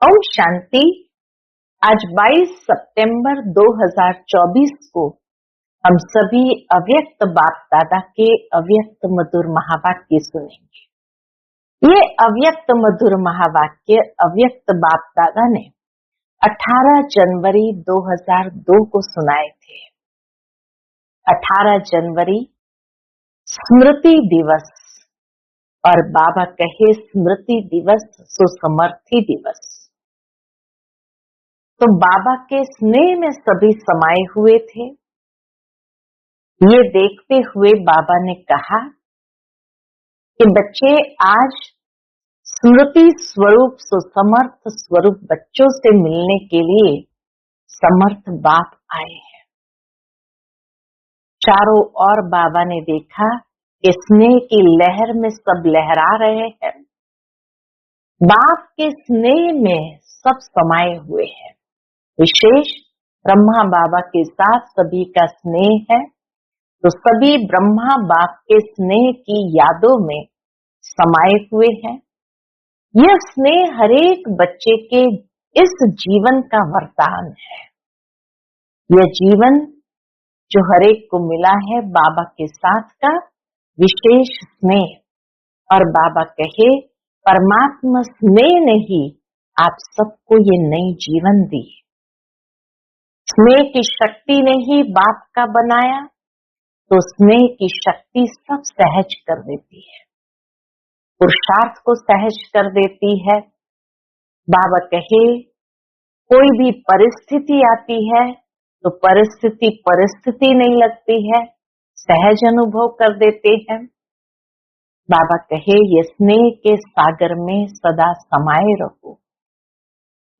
ओम शांति। आज 22 सितंबर 2024 को हम सभी अव्यक्त बाप दादा के अव्यक्त मधुर महावाक्य सुनेंगे। ये अव्यक्त मधुर महावाक्य अव्यक्त बाप दादा ने 18 जनवरी 2002 को सुनाए थे। 18 जनवरी स्मृति दिवस, और बाबा कहे स्मृति दिवस सुसमर्थी दिवस। तो बाबा के स्नेह में सभी समाये हुए थे। ये देखते हुए बाबा ने कहा कि बच्चे, आज स्मृति स्वरूप सुसमर्थ स्वरूप बच्चों से मिलने के लिए समर्थ बाप आए हैं। चारों ओर बाबा ने देखा कि स्नेह की लहर में सब लहरा रहे हैं। बाप के स्नेह में सब समाये हुए हैं। विशेष ब्रह्मा बाबा के साथ सभी का स्नेह है, तो सभी ब्रह्मा बाप के स्नेह की यादों में समाये हुए हैं। यह स्नेह हरेक बच्चे के इस जीवन का वरदान है। यह जीवन जो हरेक को मिला है बाबा के साथ का विशेष स्नेह, और बाबा कहे परमात्मा स्नेह ने ही आप सबको ये नई जीवन दी। स्नेह की शक्ति ने ही बाप का बनाया, तो स्नेह की शक्ति सब सहज कर देती है, पुरुषार्थ को सहज कर देती है। बाबा कहे कोई भी परिस्थिति आती है तो परिस्थिति नहीं लगती है, सहज अनुभव कर देते हैं। बाबा कहे ये स्नेह के सागर में सदा समाये रहो।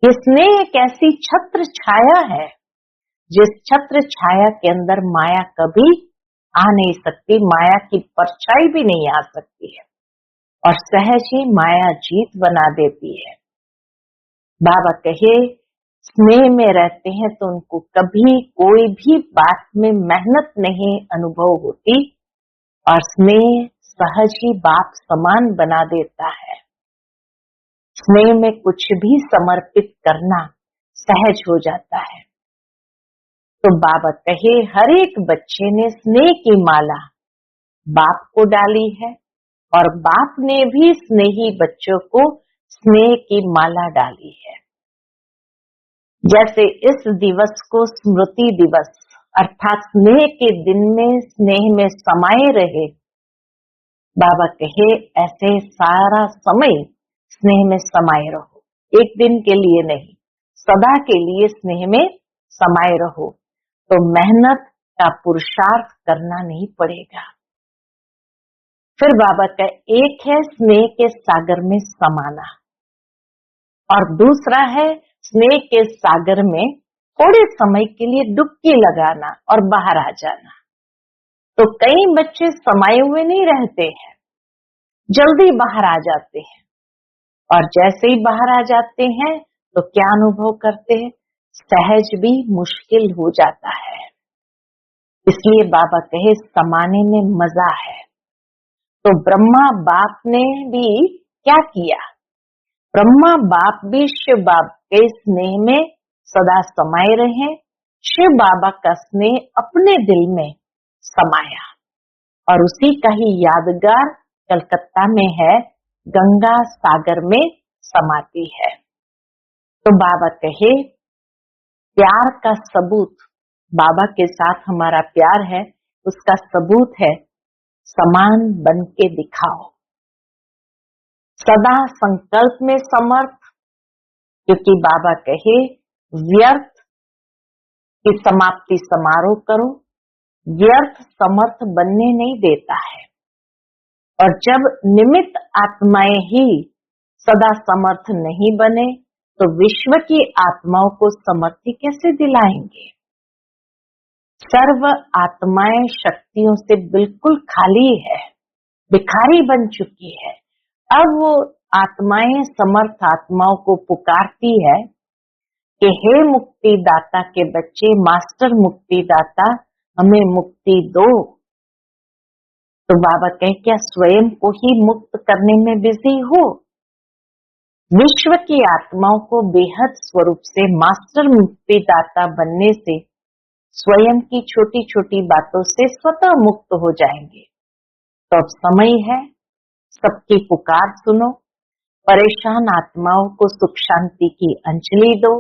ये स्नेह एक ऐसी छत्र छाया है जिस छत्र छाया के अंदर माया कभी आ नहीं सकती, माया की परछाई भी नहीं आ सकती है, और सहज ही माया जीत बना देती है। बाबा कहे स्नेह में रहते हैं तो उनको कभी कोई भी बात में मेहनत नहीं अनुभव होती, और स्नेह सहज ही बाप समान बना देता है। स्नेह में कुछ भी समर्पित करना सहज हो जाता है। तो बाबा कहे हर एक बच्चे ने स्नेह की माला बाप को डाली है, और बाप ने भी स्नेही बच्चों को स्नेह की माला डाली है। जैसे इस दिवस को स्मृति दिवस अर्थात स्नेह के दिन में स्नेह में समाये रहे, बाबा कहे ऐसे सारा समय स्नेह में समाये रहो। एक दिन के लिए नहीं, सदा के लिए स्नेह में समाये रहो, तो मेहनत का पुरुषार्थ करना नहीं पड़ेगा। फिर बाबा का एक है स्नेह के सागर में समाना, और दूसरा है स्नेह के सागर में थोड़े समय के लिए डुबकी लगाना और बाहर आ जाना। तो कई बच्चे समाये हुए नहीं रहते हैं, जल्दी बाहर आ जाते हैं, और जैसे ही बाहर आ जाते हैं तो क्या अनुभव करते हैं, सहज भी मुश्किल हो जाता है। इसलिए बाबा कहे समाने में मजा है। तो ब्रह्मा बाप ने भी क्या किया, ब्रह्मा बाप भी शिव बाबा के स्नेह में सदा समाये रहे। शिव बाबा का स्नेह अपने दिल में समाया, और उसी का ही यादगार कलकत्ता में है, गंगा सागर में समाती है। तो बाबा कहे प्यार का सबूत, बाबा के साथ हमारा प्यार है, उसका सबूत है समान बन के दिखाओ। सदा संकल्प में समर्थ, क्योंकि बाबा कहे व्यर्थ की समाप्ति समारोह करो, व्यर्थ समर्थ बनने नहीं देता है। और जब निमित्त आत्माएं ही सदा समर्थ नहीं बने, तो विश्व की आत्माओं को समर्थी कैसे दिलाएंगे। सर्व आत्माएं शक्तियों से बिल्कुल खाली है, भिखारी बन चुकी है। अब वो आत्माएं समर्थ आत्माओं को पुकारती है कि हे मुक्ति दाता के बच्चे, मास्टर मुक्ति दाता, हमें मुक्ति दो। तो बाबा कहे क्या स्वयं को ही मुक्त करने में बिजी हो। विश्व की आत्माओं को बेहद स्वरूप से मास्टर मुक्तिदाता बनने से स्वयं की छोटी छोटी बातों से स्वतः मुक्त हो जाएंगे। तो अब समय है, सबकी पुकार सुनो, परेशान आत्माओं को सुख शांति की अंजलि दो।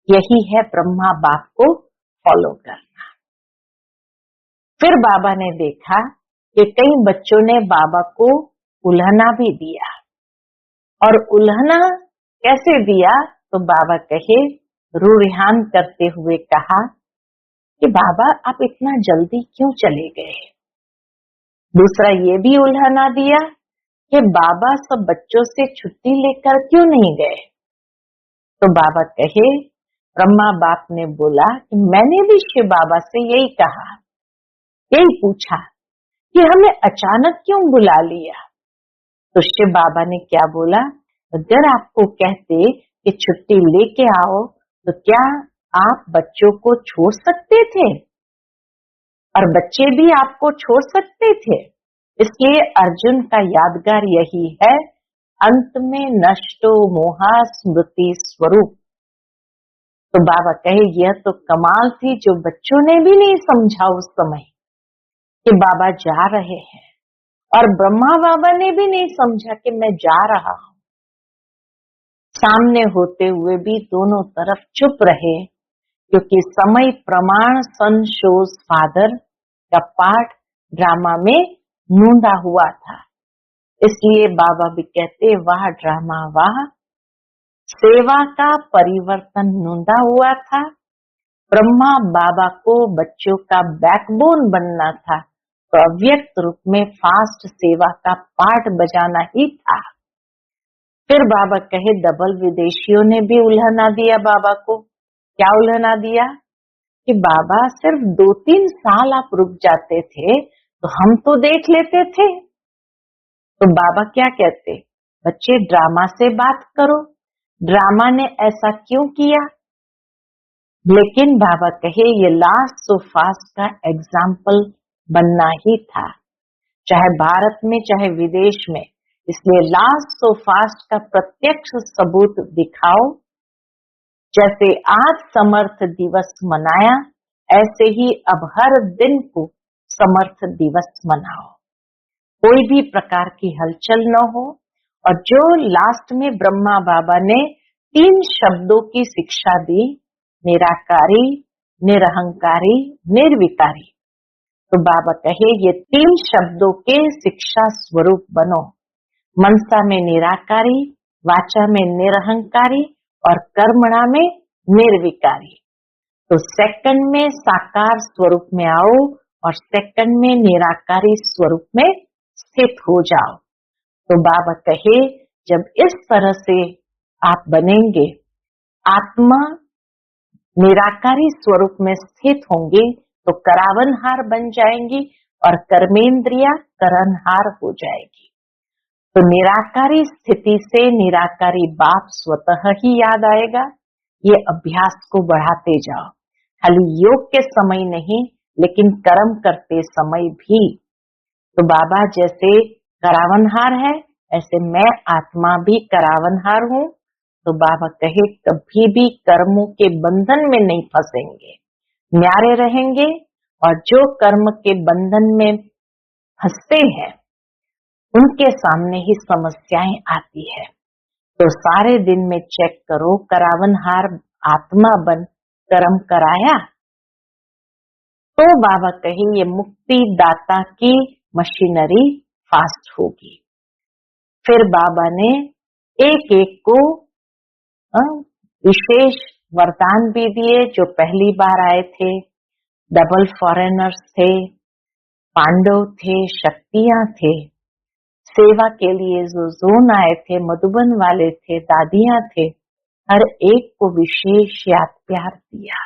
यही है ब्रह्मा बाप को फॉलो करना। फिर बाबा ने देखा कि कई बच्चों ने बाबा को उल्हना भी दिया, और उल्हना कैसे दिया, तो बाबा कहे, रूरिहान करते हुए कहा कि बाबा आप इतना जल्दी क्यों चले गए। दूसरा ये भी उल्हना दिया कि बाबा सब बच्चों से छुट्टी लेकर क्यों नहीं गए। तो बाबा कहे, ब्रह्मा बाप ने बोला कि मैंने भी शिव बाबा से यही कहा, यही पूछा कि हमें अचानक क्यों बुला लिया। तो शिव बाबा ने क्या बोला, अगर आपको कहते कि छुट्टी लेके आओ तो क्या आप बच्चों को छोड़ सकते थे, और बच्चे भी आपको छोड़ सकते थे। इसलिए अर्जुन का यादगार यही है, अंत में नष्टो मोहा स्मृति स्वरूप। तो बाबा कहे यह तो कमाल थी जो बच्चों ने भी नहीं समझा उस समय कि बाबा जा रहे हैं, और ब्रह्मा बाबा ने भी नहीं समझा कि मैं जा रहा हूं। सामने होते हुए भी दोनों तरफ चुप रहे, क्योंकि समय प्रमाण सन शोज फादर का पाठ ड्रामा में नूंदा हुआ था। इसलिए बाबा भी कहते, वाह ड्रामा वाह, सेवा का परिवर्तन नूंदा हुआ था। ब्रह्मा बाबा को बच्चों का बैकबोन बनना था, तो अव्यक्त रूप में फास्ट सेवा का पाठ बजाना ही था। फिर बाबा कहे, डबल विदेशियों ने भी उल्हना दिया बाबा को। क्या उल्हना दिया कि बाबा सिर्फ 2-3 साल आप रुक जाते थे तो हम तो देख लेते थे। तो बाबा क्या कहते, बच्चे ड्रामा से बात करो, ड्रामा ने ऐसा क्यों किया। लेकिन बाबा कहे ये लास्ट सो फास्ट का एग्जाम्पल बनना ही था, चाहे भारत में चाहे विदेश में। इसलिए लास्ट सो फास्ट का प्रत्यक्ष सबूत दिखाओ। जैसे आज समर्थ दिवस मनाया, ऐसे ही अब हर दिन को समर्थ दिवस मनाओ। कोई भी प्रकार की हलचल न हो। और जो लास्ट में ब्रह्मा बाबा ने 3 शब्दों की शिक्षा दी, निराकारी, निरहंकारी, निर्विकारी। तो बाबा कहे ये 3 शब्दों के शिक्षा स्वरूप बनो। मनसा में निराकारी, वाचा में निरहंकारी, और कर्मणा में निर्विकारी। तो सेकंड में साकार स्वरूप में आओ, और सेकंड में निराकारी स्वरूप में स्थित हो जाओ। तो बाबा कहे जब इस तरह से आप बनेंगे, आत्मा निराकारी स्वरूप में स्थित होंगे, तो करावनहार बन जाएंगी, और कर्मेंद्रिया करणहार हो जाएगी। तो निराकारी स्थिति से निराकारी बाप स्वतः ही याद आएगा। ये अभ्यास को बढ़ाते जाओ, खाली योग के समय नहीं, लेकिन कर्म करते समय भी। तो बाबा जैसे करावनहार है, ऐसे मैं आत्मा भी करावनहार हूँ। तो बाबा कहे कभी भी कर्मों के बंधन में नहीं फंसेंगे, न्यारे रहेंगे। और जो कर्म के बंधन में फंसते हैं, उनके सामने ही समस्याएं आती है। तो सारे दिन में चेक करो, करावनहार आत्मा बन कर्म कराया। तो बाबा कहे ये मुक्ति दाता की मशीनरी फास्ट होगी। फिर बाबा ने एक एक को विशेष वरदान भी दिए। जो पहली बार आए थे, डबल फॉरेनर्स थे, पांडव थे, शक्तियां थे, सेवा के लिए जो जोन आए थे, मधुबन वाले थे, दादियां थे, हर एक को विशेष याद प्यार दिया।